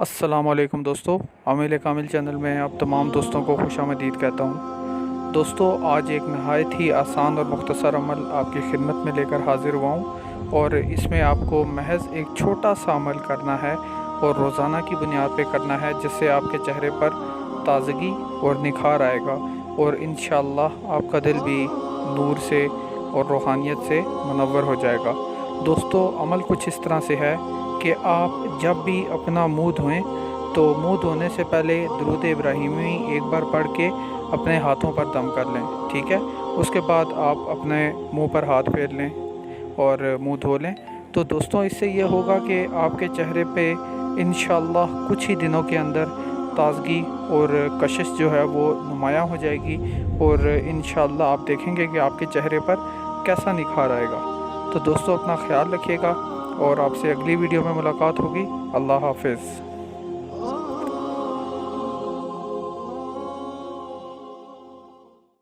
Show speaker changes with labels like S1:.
S1: अस्सलाम वालेकुम दोस्तों, आमिल कामिल चैनल में आप तमाम दोस्तों को खुशामदीद कहता हूँ। दोस्तों, आज एक नहायत ही आसान और मुख्तसर अमल आपकी खिदमत में लेकर हाज़िर हुआ हूँ और इसमें आपको महज एक छोटा सा अमल करना है और रोज़ाना की बुनियाद पे करना है, जिससे आपके चेहरे पर ताज़गी और निखार आएगा और इंशाअल्लाह आपका दिल भी नूर से और रूहानियत से मुनव्वर हो जाएगा। दोस्तों, अमल कुछ इस तरह से है कि आप जब भी अपना मुंह धोएं तो मुंह धोने से पहले दुरूद इब्राहिमी एक बार पढ़ के अपने हाथों पर दम कर लें, ठीक है। उसके बाद आप अपने मुंह पर हाथ फेर लें और मुंह धो लें। तो दोस्तों, इससे ये होगा कि आपके चेहरे पे इंशाअल्लाह कुछ ही दिनों के अंदर ताज़गी और कशिश जो है वो नुमायाँ हो जाएगी और इंशाअल्लाह आप देखेंगे कि आपके चेहरे पर कैसा निखार आएगा। तो दोस्तों, अपना ख्याल रखिएगा और आपसे अगली वीडियो में मुलाकात होगी। अल्लाह हाफ़िज़।